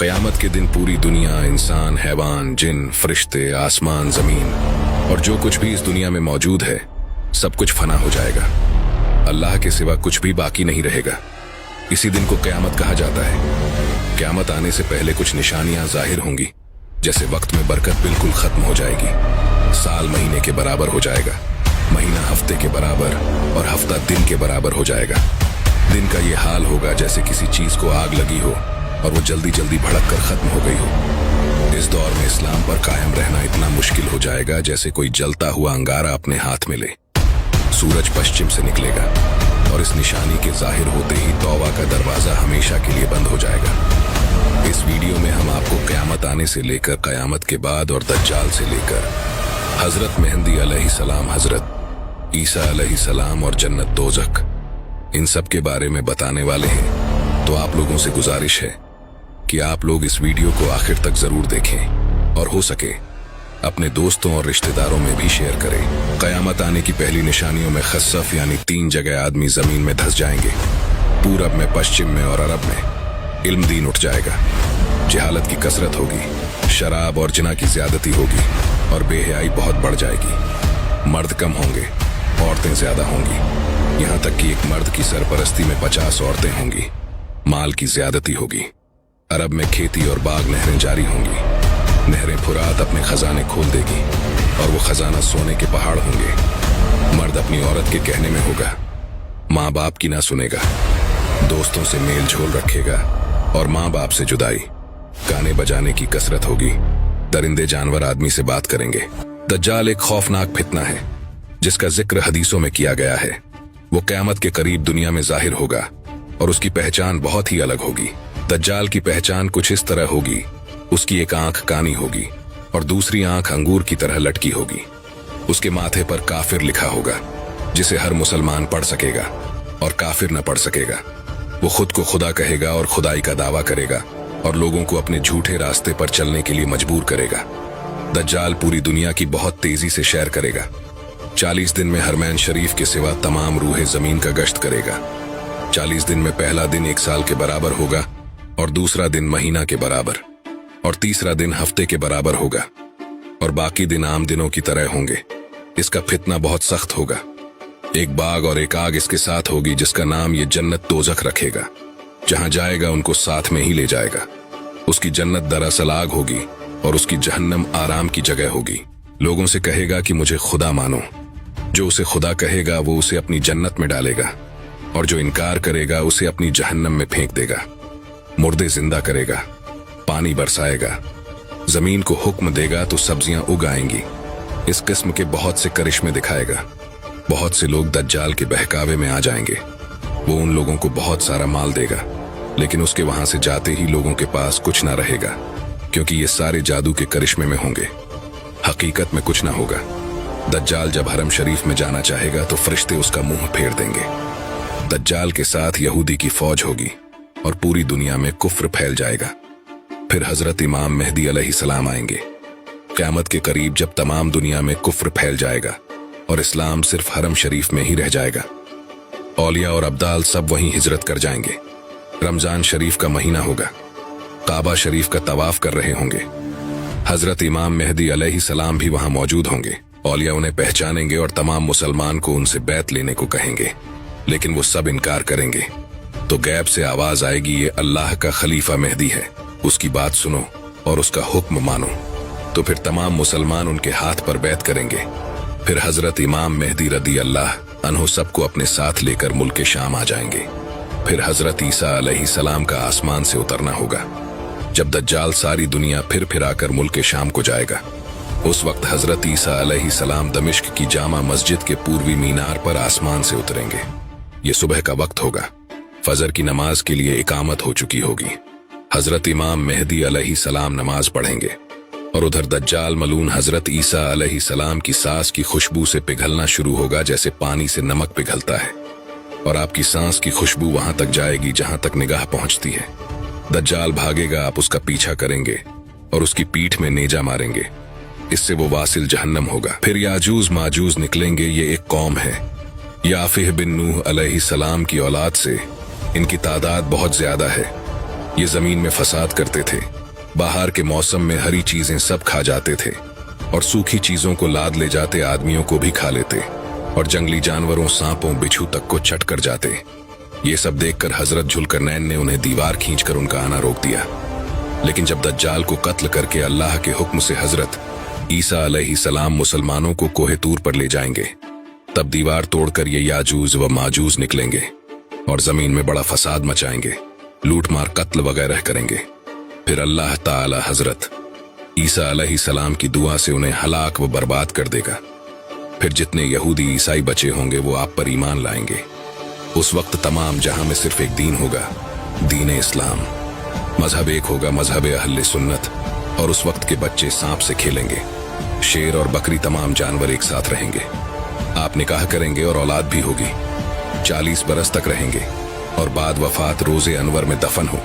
क़यामत के दिन पूरी दुनिया, इंसान, हैवान, जिन, फरिश्ते, आसमान, जमीन और जो कुछ भी इस दुनिया में मौजूद है, सब कुछ फना हो जाएगा। अल्लाह के सिवा कुछ भी बाकी नहीं रहेगा। इसी दिन को क़यामत कहा जाता है। क़यामत आने से पहले कुछ निशानियां जाहिर होंगी, जैसे वक्त में बरकत बिल्कुल खत्म हो जाएगी, साल महीने के बराबर हो जाएगा, महीना हफ्ते के बराबर और हफ्ता दिन के बराबर हो जाएगा। दिन का ये हाल होगा जैसे किसी चीज को आग लगी हो और वो जल्दी जल्दी भड़क कर खत्म हो गई हो। इस दौर में इस्लाम पर कायम रहना इतना मुश्किल हो जाएगा जैसे कोई जलता हुआ अंगारा अपने हाथ में ले। सूरज पश्चिम से निकलेगा और इस निशानी के जाहिर होते ही तौबा का दरवाजा हमेशा के लिए बंद हो जाएगा। इस वीडियो में हम आपको क़यामत आने से लेकर क़यामत के बाद और दज्जाल से लेकर हजरत मेहंदी अलैहिस्सलाम, हजरत ईसा अलैहिस्सलाम और जन्नत दोज़ख, इन सब के बारे में बताने वाले हैं। तो आप लोगों से गुजारिश है कि आप लोग इस वीडियो को आखिर तक जरूर देखें और हो सके अपने दोस्तों और रिश्तेदारों में भी शेयर करें। क़यामत आने की पहली निशानियों में खस्सफ यानी 3 जगह आदमी जमीन में धंस जाएंगे। पूरब में, पश्चिम में और अरब में इल्म दीन उठ जाएगा। जहालत की कसरत होगी, शराब और जिना की ज्यादती होगी और बेहयाई बहुत बढ़ जाएगी। मर्द कम होंगे, औरतें ज्यादा होंगी। यहाँ तक कि एक मर्द की सरपरस्ती में 50 औरतें होंगी। माल की ज्यादती होगी। अरब में खेती और बाग नहरें जारी होंगी। नहरें फुरात अपने खजाने खोल देगी और वो खजाना सोने के पहाड़ होंगे। मर्द अपनी औरत के कहने में होगा, माँ बाप की ना सुनेगा, दोस्तों से मेल झोल रखेगा और माँ बाप से जुदाई। गाने बजाने की कसरत होगी। दरिंदे जानवर आदमी से बात करेंगे। दज्जाल एक खौफनाक फितना है जिसका जिक्र हदीसों में किया गया है। वो क़यामत के करीब दुनिया में जाहिर होगा और उसकी पहचान बहुत ही अलग होगी। दज्जाल की पहचान कुछ इस तरह होगी, उसकी एक आंख कानी होगी और दूसरी आंख अंगूर की तरह लटकी होगी। उसके माथे पर काफिर लिखा होगा, जिसे हर मुसलमान पढ़ सकेगा और काफिर न पढ़ सकेगा। वो खुद को खुदा कहेगा और खुदाई का दावा करेगा और लोगों को अपने झूठे रास्ते पर चलने के लिए मजबूर करेगा। दज्जाल पूरी दुनिया की बहुत तेजी से सैर करेगा। 40 दिन में हरमैन शरीफ के सिवा तमाम रूहे जमीन का गश्त करेगा। 40 दिन में पहला दिन 1 साल के बराबर होगा और दूसरा दिन महीना के बराबर और तीसरा दिन हफ्ते के बराबर होगा और बाकी दिन आम दिनों की तरह होंगे। इसका फितना बहुत सख्त होगा। एक बाग और एक आग इसके साथ होगी जिसका नाम ये जन्नत दोज़ख रखेगा। जहां जाएगा उनको साथ में ही ले जाएगा। उसकी जन्नत दरअसल आग होगी और उसकी जहन्नम आराम की जगह होगी। लोगों से कहेगा कि मुझे खुदा मानो। जो उसे खुदा कहेगा वो उसे अपनी जन्नत में डालेगा और जो इनकार करेगा उसे अपनी जहन्नम में फेंक देगा। मुर्दे जिंदा करेगा, पानी बरसाएगा, जमीन को हुक्म देगा तो सब्जियां उग आएंगी। इस किस्म के बहुत से करिश्मे दिखाएगा। बहुत से लोग दज्जाल के बहकावे में आ जाएंगे। वो उन लोगों को बहुत सारा माल देगा, लेकिन उसके वहां से जाते ही लोगों के पास कुछ ना रहेगा, क्योंकि ये सारे जादू के करिश्मे में होंगे। हकीकत में कुछ ना होगा। दज्जाल जब हरम शरीफ में जाना चाहेगा तो फरिश्ते उसका मुंह फेर देंगे। दज्जाल के साथ यहूदी की फौज होगी और पूरी दुनिया में कुफ्र फैल जाएगा। फिर हजरत इमाम मेहदी अलैहिस्सलाम आएंगे। क़यामत के करीब जब तमाम दुनिया में कुफ्र फैल जाएगा और इस्लाम सिर्फ हरम शरीफ में ही रह जाएगा। औलिया और अब्दाल सब वहीं हिजरत कर जाएंगे। रमजान शरीफ का महीना होगा। काबा शरीफ का तवाफ कर रहे होंगे। हजरत इमाम मेहदी अलैहिस्सलाम भी वहां मौजूद होंगे। औलिया उन्हें पहचानेंगे और तमाम मुसलमान को उनसे बैत लेने को कहेंगे, लेकिन वो सब इनकार करेंगे। तो गैब से आवाज आएगी, ये अल्लाह का खलीफा मेहदी है, उसकी बात सुनो और उसका हुक्म मानो। तो फिर तमाम मुसलमान उनके हाथ पर बैत करेंगे। फिर हजरत इमाम मेहदी रदी अल्लाह अन्हो सबको अपने साथ लेकर मुल्क शाम आ जाएंगे। फिर हजरत ईसा अलैहिस्सलाम का आसमान से उतरना होगा। जब दज्जाल सारी दुनिया फिर आकर मुल्क शाम को जाएगा, उस वक्त हजरत ईसा अलैहिस्सलाम दमिश्क की जामा मस्जिद के पूर्वी मीनार पर आसमान से उतरेंगे। ये सुबह का वक्त होगा। फजर की नमाज के लिए इकामत हो चुकी होगी। हजरत इमाम मेहदी अलैहिस्सलाम नमाज पढ़ेंगे और उधर दज्जाल मलून हजरत ईसा अलैहिस्सलाम की सांस की खुशबू से पिघलना शुरू होगा, जैसे पानी से नमक पिघलता है, और आपकी सांस की खुशबू वहां तक जाएगी जहां तक निगाह पहुंचती है। दज्जाल भागेगा, आप उसका पीछा करेंगे और उसकी पीठ में नेजा मारेंगे। इससे वो वासिल जहन्नम होगा। फिर याजूज माजूज निकलेंगे। ये एक कौम है। याफिह बिन नूह अलैहिस्सलाम की औलाद से इनकी तादाद बहुत ज्यादा है। ये जमीन में फसाद करते थे। बाहर के मौसम में हरी चीजें सब खा जाते थे और सूखी चीजों को लाद ले जाते आदमियों को भी खा लेते और जंगली जानवरों, सांपों, बिच्छू तक को चट कर जाते। ये सब देखकर हजरत जुल्करनैन ने उन्हें दीवार खींचकर उनका आना रोक दिया। लेकिन जब दज्जाल को कत्ल करके अल्लाह के हुक्म से हजरत ईसा अलैहिस्सलाम मुसलमानों को कोहे तूर पर ले जाएंगे, तब दीवार तोड़कर ये याजूज व माजूज निकलेंगे और जमीन में बड़ा फसाद मचाएंगे, लूटमार, कत्ल वगैरह करेंगे। फिर अल्लाह ताला हजरत ईसा अलैहिस्सलाम की दुआ से उन्हें हलाक व बर्बाद कर देगा। फिर जितने यहूदी ईसाई बचे होंगे वो आप पर ईमान लाएंगे। उस वक्त तमाम जहां में सिर्फ एक दीन होगा, दीन इस्लाम। मजहब एक होगा, मजहब अहले सुन्नत। और उस वक्त के बच्चे सांप से खेलेंगे, शेर और बकरी, तमाम जानवर एक साथ रहेंगे। आप निकाह करेंगे और औलाद भी होगी। 40 बरस तक रहेंगे और बाद वफात रोजे अनवर में दफन हो।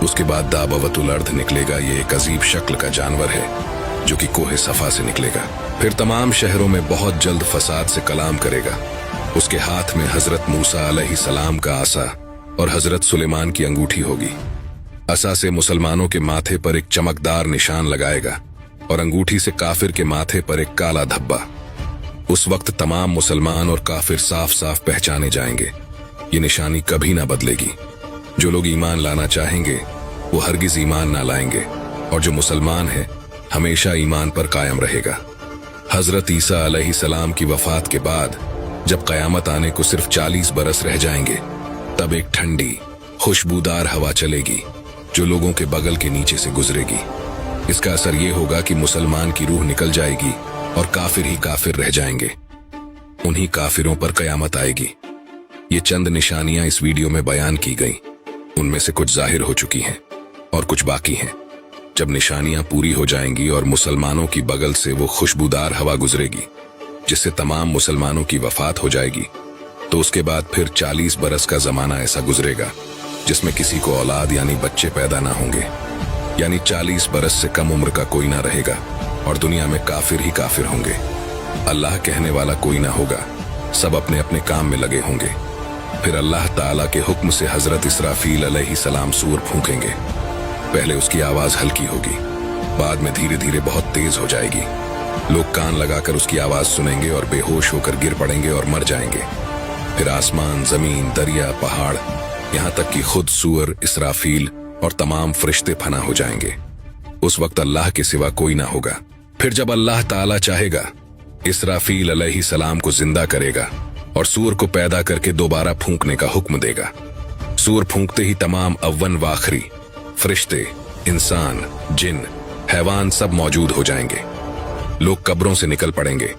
उसके बाद दाबवतुल अर्द निकलेगा। ये एक अजीब शक्ल का जानवर है जो कि कोहे सफा से निकलेगा। फिर तमाम शहरों में बहुत जल्द फसाद से कलाम करेगा। उसके हाथ में हजरत मूसा अलैहिस्सलाम का आसा और हजरत सुलेमान की अंगूठी होगी। असा से मुसलमानों के माथे पर एक चमकदार निशान लगाएगा और अंगूठी से काफिर के माथे पर एक काला धब्बा। उस वक्त तमाम मुसलमान और काफिर साफ साफ पहचाने जाएंगे। ये निशानी कभी ना बदलेगी। जो लोग ईमान लाना चाहेंगे वो हरगिज ईमान ना लाएंगे और जो मुसलमान है हमेशा ईमान पर कायम रहेगा। हजरत ईसा अलैहिस्सलाम की वफात के बाद जब कयामत आने को सिर्फ 40 बरस रह जाएंगे, तब एक ठंडी खुशबूदार हवा चलेगी जो लोगों के बगल के नीचे से गुजरेगी। इसका असर ये होगा कि मुसलमान की रूह निकल जाएगी और काफिर ही काफिर रह जाएंगे। उन्हीं काफिरों पर कयामत आएगी। ये चंद निशानियां इस वीडियो में बयान की गई। उनमें से कुछ जाहिर हो चुकी हैं और कुछ बाकी हैं। जब निशानियां पूरी हो जाएंगी और मुसलमानों की बगल से वो खुशबूदार हवा गुजरेगी जिससे तमाम मुसलमानों की वफात हो जाएगी, तो उसके बाद फिर 40 बरस का जमाना ऐसा गुजरेगा जिसमें किसी को औलाद यानी बच्चे पैदा ना होंगे। यानी 40 बरस से कम उम्र का कोई ना रहेगा और दुनिया में काफिर ही काफिर होंगे। अल्लाह कहने वाला कोई ना होगा, सब अपने अपने काम में लगे होंगे। फिर अल्लाह ताला के हुक्म से हजरत इसराफील अलैहिस्सलाम सूर फूंकेंगे। पहले उसकी आवाज हल्की होगी, बाद में धीरे धीरे बहुत तेज हो जाएगी। लोग कान लगाकर उसकी आवाज सुनेंगे और बेहोश होकर गिर पड़ेंगे और मर जाएंगे। फिर आसमान, जमीन, दरिया, पहाड़, यहाँ तक कि खुद सूअर, इसराफील और तमाम फरिश्ते फना हो जाएंगे। उस वक्त अल्लाह के सिवा कोई ना होगा। फिर जब अल्लाह ताला चाहेगा, इसराफील अलैहिस्सलाम को जिंदा करेगा और सूअर को पैदा करके दोबारा फूंकने का हुक्म देगा। सूअर फूंकते ही तमाम अव्वन व आखिरी फरिश्ते, इंसान, जिन, हैवान सब मौजूद हो जाएंगे। लोग कब्रों से निकल पड़ेंगे।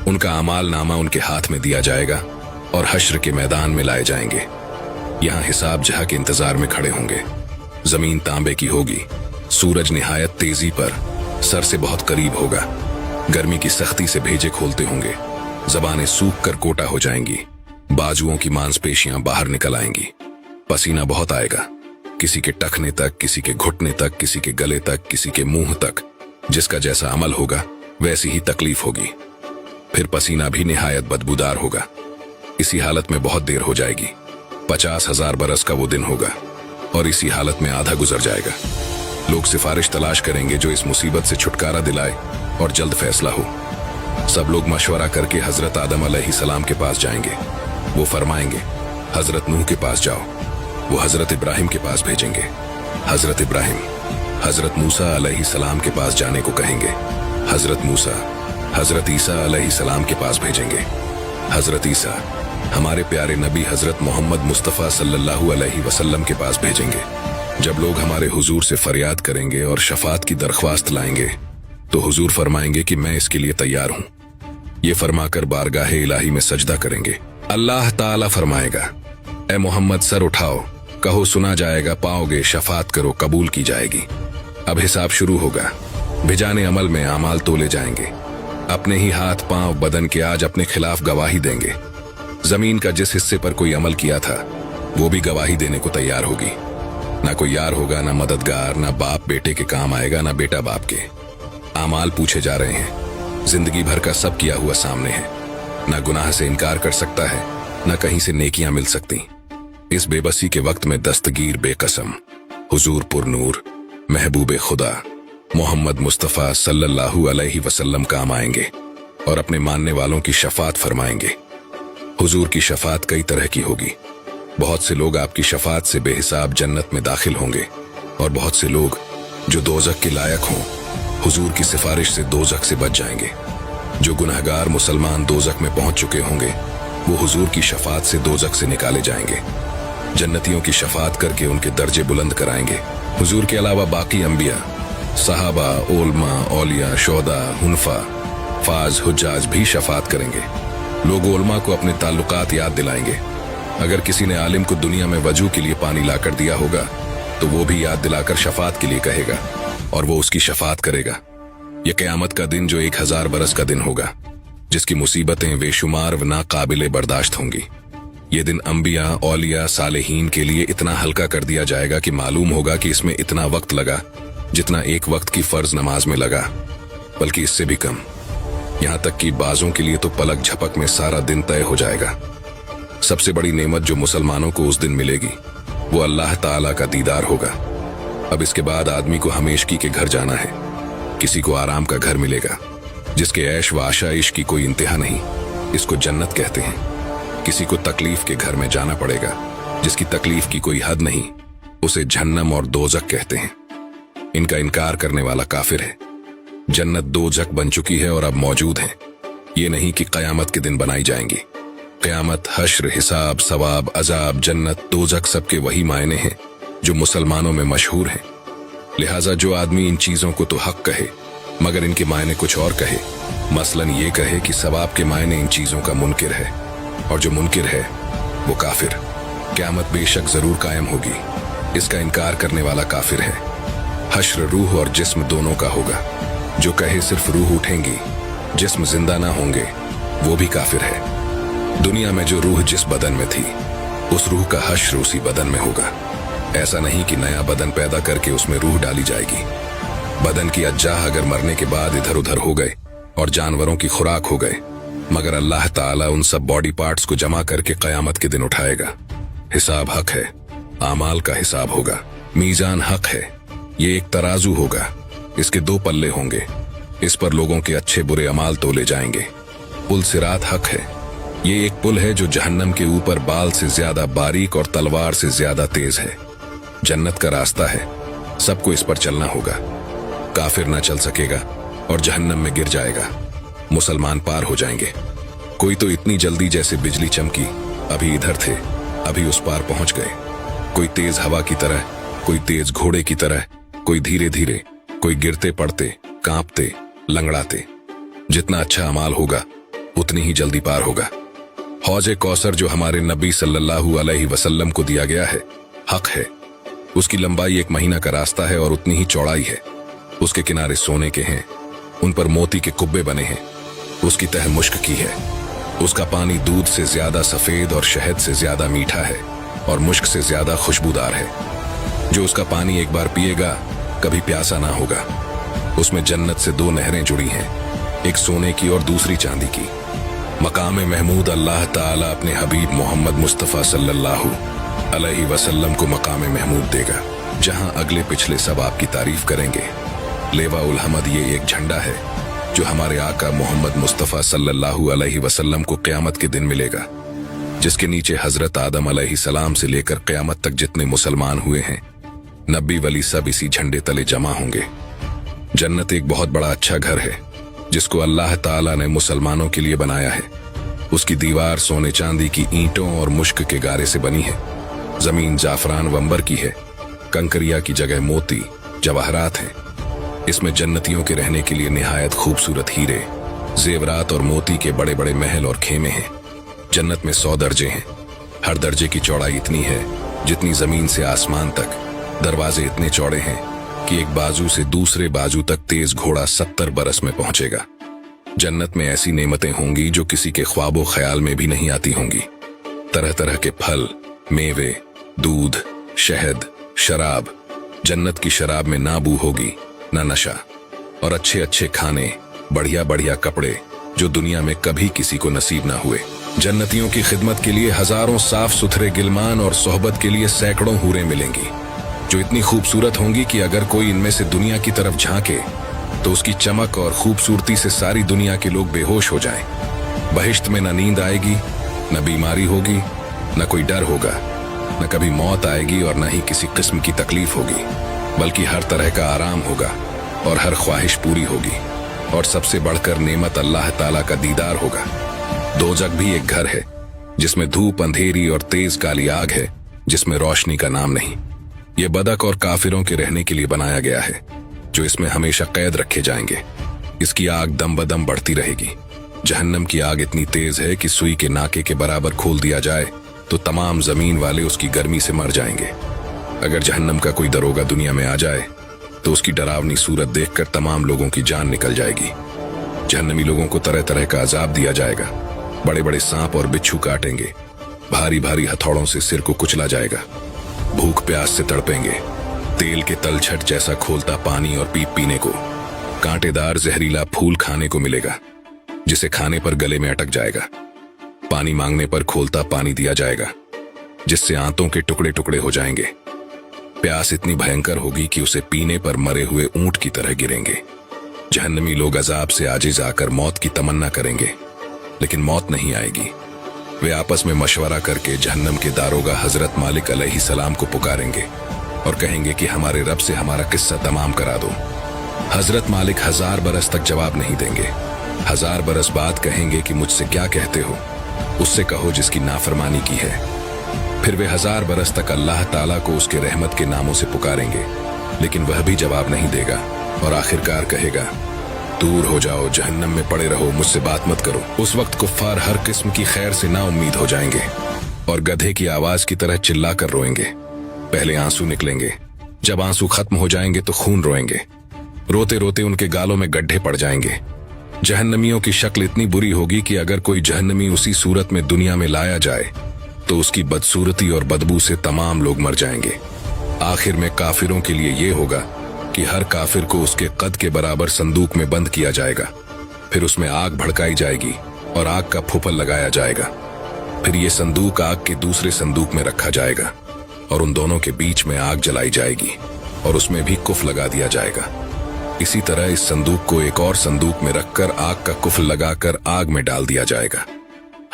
उनका अमाल नामा उनके हाथ में दिया जाएगा और हश्र के मैदान में लाए जाएंगे। यहाँ हिसाब जहाँ के इंतजार में खड़े होंगे। जमीन तांबे की होगी। सूरज निहायत तेजी पर सर से बहुत करीब होगा। गर्मी की सख्ती से भेजे खोलते होंगे। जबानें सूख कर कोटा हो जाएंगी। बाजुओं की मांसपेशियां बाहर निकल आएंगी। पसीना बहुत आएगा, किसी के टखने तक, किसी के घुटने तक, किसी के गले तक, किसी के मुंह तक। जिसका जैसा अमल होगा वैसी ही तकलीफ होगी। फिर पसीना भी निहायत बदबूदार होगा। इसी हालत में बहुत देर हो जाएगी। 50,000 बरस का वो दिन होगा और इसी हालत में आधा गुजर जाएगा। लोग सिफारिश तलाश करेंगे जो इस मुसीबत से छुटकारा दिलाए और जल्द फैसला हो। सब लोग मशवरा करके हजरत आदम अलैहिस्सलाम के पास जाएंगे। वो फरमाएंगे, हजरत नूह के पास जाओ। वो हजरत इब्राहिम के पास भेजेंगे। हजरत इब्राहिम हजरत मूसा अलैहिस्सलाम के पास जाने को कहेंगे। हजरत मूसा हजरत ईसा अलैहिस्सलाम के पास भेजेंगे। हजरत ईसा हमारे प्यारे नबी हजरत मोहम्मद मुस्तफ़ा सल्लल्लाहु अलैहि वसल्लम के पास भेजेंगे। जब लोग हमारे हुजूर से फरियाद करेंगे और शफात की दरख्वास्त लाएंगे तो हुजूर फरमाएंगे कि मैं इसके लिए तैयार हूँ। ये फरमाकर बारगाह इलाही में सजदा करेंगे। अल्लाह ताला फरमाएगा, ए मोहम्मद सर उठाओ, कहो सुना जाएगा, पाओगे शफात करो कबूल की जाएगी। अब हिसाब शुरू होगा। भिजाने अमल में आमाल तोले जाएंगे। अपने ही हाथ पांव बदन के आज अपने खिलाफ गवाही देंगे। जमीन का जिस हिस्से पर कोई अमल किया था वो भी गवाही देने को तैयार होगी। ना कोई यार होगा, ना मददगार, ना बाप बेटे के काम आएगा, ना बेटा बाप के। आमाल पूछे जा रहे हैं। जिंदगी भर का सब किया हुआ सामने है। ना गुनाह से इनकार कर सकता है, ना कहीं से नेकियां मिल सकती। इस बेबसी के वक्त में दस्तगीर बेकसम हुजूर पुरनूर महबूब खुदा मोहम्मद मुस्तफ़ा सल्लल्लाहु अलैहि वसल्लम काम आएंगे और अपने मानने वालों की शफात फरमाएंगे। हुजूर की शफात कई तरह की होगी। बहुत से लोग आपकी शफात से बेहिसाब जन्नत में दाखिल होंगे और बहुत से लोग जो दोजख के लायक हों हुजूर की सिफारिश से दोजख से बच जाएंगे। जो गुनहगार मुसलमान दोजख में पहुंच चुके होंगे वो हुजूर की शफात से दोजख से निकाले जाएंगे। जन्नतियों की शफात करके उनके दर्जे बुलंद कराएंगे। हुजूर के अलावा बाकी अंबिया, सहाबा, उलमा, औलिया, शोदा, हुनफा, फाज, हुज्जाज भी शफात करेंगे। लोग उलमा को अपने ताल्लुकात याद दिलाएंगे। अगर किसी ने आलिम को दुनिया में वजू के लिए पानी लाकर दिया होगा तो वो भी याद दिलाकर शफात के लिए कहेगा और वो उसकी शफात करेगा। यह क़यामत का दिन जो 1000 बरस का दिन होगा, जिसकी मुसीबतें बेशुमार व नाकाबिले बर्दाश्त होंगी। ये दिन अंबिया, औलिया, सालेहीन के लिए इतना हल्का कर दिया जाएगा कि मालूम होगा कि इसमें इतना वक्त लगा जितना एक वक्त की फर्ज नमाज में लगा, बल्कि इससे भी कम। यहां तक कि बाजों के लिए तो पलक झपक में सारा दिन तय हो जाएगा। सबसे बड़ी नेमत जो मुसलमानों को उस दिन मिलेगी वो अल्लाह ताला का दीदार होगा। अब इसके बाद आदमी को हमेशगी के घर जाना है। किसी को आराम का घर मिलेगा जिसके ऐश व आशाइश की कोई इंतहा नहीं, इसको जन्नत कहते हैं। किसी को तकलीफ के घर में जाना पड़ेगा जिसकी तकलीफ की कोई हद नहीं, उसे जहन्नम और दोजख कहते हैं। इनका इनकार करने वाला काफिर है। जन्नत दोजख बन चुकी है और अब मौजूद है। ये नहीं कि कयामत के दिन बनाई जाएंगी। कयामत, हश्र, हिसाब, सवाब, अजाब, जन्नत, दोजख सबके वही मायने हैं जो मुसलमानों में मशहूर हैं। लिहाजा जो आदमी इन चीजों को तो हक कहे मगर इनके मायने कुछ और कहे, मसलन ये कहे कि सवाब के मायने इन चीजों का मुनकिर है और जो मुनकिर है वो काफिर। कयामत बेशक जरूर कायम होगी, इसका इनकार करने वाला काफिर है। हश्र रूह और जिस्म दोनों का होगा। जो कहे सिर्फ रूह उठेंगी, जिस्म जिंदा ना होंगे, वो भी काफिर है। दुनिया में जो रूह जिस बदन में थी उस रूह का हश्र उसी बदन में होगा। ऐसा नहीं कि नया बदन पैदा करके उसमें रूह डाली जाएगी। बदन की अज्जाह अगर मरने के बाद इधर उधर हो गए और जानवरों की खुराक हो गए, मगर अल्लाह ताला उन सब बॉडी पार्ट्स को जमा करके कयामत के दिन उठाएगा। हिसाब हक है, आमाल का हिसाब होगा। मीजान हक है, ये एक तराजू होगा, इसके 2 पल्ले होंगे, इस पर लोगों के अच्छे बुरे अमाल तोले जाएंगे। पुल सिरात हक है, ये एक पुल है जो जहन्नम के ऊपर बाल से ज्यादा बारीक और तलवार से ज्यादा तेज है। जन्नत का रास्ता है, सबको इस पर चलना होगा। काफिर ना चल सकेगा और जहन्नम में गिर जाएगा। मुसलमान पार हो जाएंगे। कोई तो इतनी जल्दी जैसे बिजली चमकी, अभी इधर थे अभी उस पार पहुंच गए। कोई तेज हवा की तरह, कोई तेज घोड़े की तरह, कोई धीरे धीरे, कोई गिरते पड़ते, कांपते, लंगड़ाते। जितना अच्छा अमाल होगा उतनी ही जल्दी पार होगा। हौजे कौसर जो हमारे नबी सल्लल्लाहु अलैहि वसल्लम को दिया गया है, हक है। उसकी लंबाई 1 महीना का रास्ता है और उतनी ही चौड़ाई है। उसके किनारे सोने के हैं, उन पर मोती के कुब्बे बने हैं। उसकी तह मुश्क की है। उसका पानी दूध से ज्यादा सफेद और शहद से ज्यादा मीठा है और मुश्क से ज्यादा खुशबूदार है। जो उसका पानी एक बार पिएगा कभी प्यासा ना होगा। उसमें जन्नत से 2 नहरें जुड़ी हैं, एक सोने की और दूसरी चांदी की। मकाम महमूद अल्लाह ताला अपने हबीब मोहम्मद मुस्तफ़ा सल्लल्लाहु अलैहि वसल्लम को मकाम महमूद देगा, जहां अगले पिछले सब आपकी तारीफ करेंगे। लेवा उल हमद ये एक झंडा है जो हमारे आका मोहम्मद मुस्तफ़ा सल्लल्लाहु अलैहि वसल्लम को क़यामत के दिन मिलेगा, जिसके नीचे हजरत आदम अलैहिस्सलाम से लेकर क़यामत तक जितने मुसलमान हुए हैं, नबी वली सब इसी झंडे तले जमा होंगे। जन्नत एक बहुत बड़ा अच्छा घर है जिसको अल्लाह ताला ने मुसलमानों के लिए बनाया है। उसकी दीवार सोने चांदी की ईंटों और मुश्क के गारे से बनी है। जमीन जाफरान वंबर की है। कंकरिया की जगह मोती, जवाहरात हैं। इसमें जन्नतियों के रहने के लिए निहायत खूबसूरत हीरे, जेवरात और मोती के बड़े बड़े महल और खेमे हैं। जन्नत में 100 दर्जे हैं। हर दर्जे की चौड़ाई इतनी है जितनी जमीन से आसमान तक। दरवाजे इतने चौड़े हैं कि एक बाजू से दूसरे बाजू तक तेज घोड़ा 70 बरस में पहुंचेगा। जन्नत में ऐसी नेमतें होंगी जो किसी के ख्वाबो ख्याल में भी नहीं आती होंगी। तरह तरह के फल, मेवे, दूध, शहद, शराब। जन्नत की शराब में ना बू होगी ना नशा, और अच्छे अच्छे खाने, बढ़िया बढ़िया कपड़े जो दुनिया में कभी किसी को नसीब ना हुए। जन्नतियों की खिदमत के लिए हजारों साफ सुथरे गिलमान और सोहबत के लिए सैकड़ों हूरें मिलेंगी। जो इतनी खूबसूरत होंगी कि अगर कोई इनमें से दुनिया की तरफ झांके तो उसकी चमक और खूबसूरती से सारी दुनिया के लोग बेहोश हो जाएं। बहिश्त में न नींद आएगी, न बीमारी होगी, न कोई डर होगा, न कभी मौत आएगी और न ही किसी किस्म की तकलीफ होगी, बल्कि हर तरह का आराम होगा और हर ख्वाहिश पूरी होगी। और सबसे बढ़कर नेमत अल्लाह ताला का दीदार होगा। दोजख भी एक घर है जिसमें धूप, अंधेरी और तेज काली आग है, जिसमें रोशनी का नाम नहीं। ये बदक और काफिरों के रहने के लिए बनाया गया है, जो इसमें हमेशा कैद रखे जाएंगे। इसकी आग दम बदम बढ़ती रहेगी। जहन्नम की आग इतनी तेज है कि सुई के नाके के बराबर खोल दिया जाए तो तमाम जमीन वाले उसकी गर्मी से मर जाएंगे। अगर जहन्नम का कोई दरोगा दुनिया में आ जाए तो उसकी डरावनी सूरत देखकर तमाम लोगों की जान निकल जाएगी। जहन्नमी लोगों को तरह तरह का अजाब दिया जाएगा। बड़े बड़े सांप और बिच्छू काटेंगे, भारी भारी हथौड़ों से सिर को कुचला जाएगा, भूख प्यास से तड़पेंगे, तेल के तलछट जैसा खोलता पानी और पीप पीने को, कांटेदार जहरीला फूल खाने को मिलेगा जिसे खाने पर गले में अटक जाएगा। पानी मांगने पर खोलता पानी दिया जाएगा जिससे आंतों के टुकड़े टुकड़े हो जाएंगे। प्यास इतनी भयंकर होगी कि उसे पीने पर मरे हुए ऊंट की तरह गिरेंगे। जहन्नमी लोग अजाब से आजिज आकर मौत की तमन्ना करेंगे, लेकिन मौत नहीं आएगी। वे आपस में मशवरा करके जहन्नम के दारोगा हजरत मालिक अलैहिस्सलाम को पुकारेंगे और कहेंगे कि हमारे रब से हमारा किस्सा तमाम करा दो। हजरत मालिक 1000 बरस तक जवाब नहीं देंगे। 1000 बरस बाद कहेंगे कि मुझसे क्या कहते हो, उससे कहो जिसकी नाफरमानी की है। फिर वे 1000 बरस तक अल्लाह ताला को उसके रहमत के नामों से पुकारेंगे, लेकिन वह भी जवाब नहीं देगा और आखिरकार कहेगा, दूर हो जाओ, जहन्नम में पड़े रहो, मुझसे बात मत करो। उस वक्त कुफ्फार हर किस्म की खैर से ना उम्मीद हो जाएंगे और गधे की आवाज की तरह चिल्लाकर रोएंगे। पहले आंसू निकलेंगे, जब आंसू खत्म हो जाएंगे तो खून रोएंगे। रोते रोते उनके गालों में गड्ढे पड़ जाएंगे। जहन्नमियों की शक्ल इतनी बुरी होगी कि अगर कोई जहन्नमी उसी सूरत में दुनिया में लाया जाए तो उसकी बदसूरती और बदबू से तमाम लोग मर जाएंगे। आखिर में काफिरों के लिए ये होगा कि हर काफिर को उसके कद के बराबर संदूक में बंद किया जाएगा। फिर उसमें आग भड़काई जाएगी और आग का फुफल लगाया जाएगा। फिर ये संदूक आग के दूसरे संदूक में रखा जाएगा और उन दोनों के बीच में आग जलाई जाएगी और उसमें भी कुफ लगा दिया जाएगा। इसी तरह इस संदूक को एक और संदूक में रखकर आग का कुफ लगाकर आग में डाल दिया जाएगा।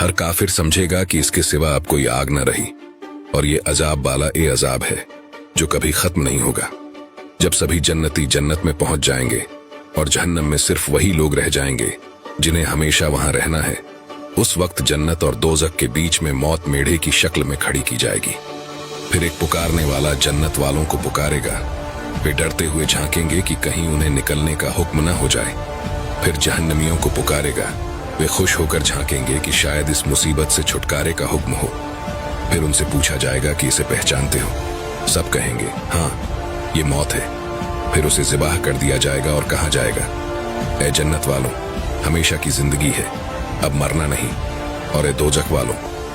हर काफिर समझेगा कि इसके सिवा अब कोई आग न रही और ये अजाब वाला ए अजाब है जो कभी खत्म नहीं होगा। जब सभी जन्नती जन्नत में पहुंच जाएंगे और जहन्नम में सिर्फ वही लोग रह जाएंगे जिन्हें हमेशा वहां रहना है, उस वक्त जन्नत और दोजख के बीच में मौत मेढ़े की शक्ल में खड़ी की जाएगी। फिर एक पुकारने वाला जन्नत वालों को पुकारेगा। वे डरते हुए झांकेंगे कि कहीं उन्हें निकलने का हुक्म न हो जाए। फिर जहन्नमियों को पुकारेगा। वे खुश होकर झांकेंगे कि शायद इस मुसीबत से छुटकारे का हुक्म हो। फिर उनसे पूछा जाएगा कि इसे पहचानते हो? सब कहेंगे, हाँ, ये मौत है। फिर उसे ज़िबाह कर दिया जाएगा और कहा जाएगा, ए जन्नत वालों, हमेशा की जिंदगी है, अब मरना नहीं। और ए दोजख वालों,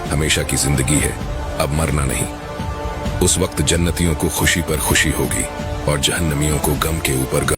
हमेशा की जिंदगी है, अब मरना नहीं। उस वक्त जन्नतियों को खुशी पर खुशी होगी और जहन्नमियों को गम के ऊपर गम।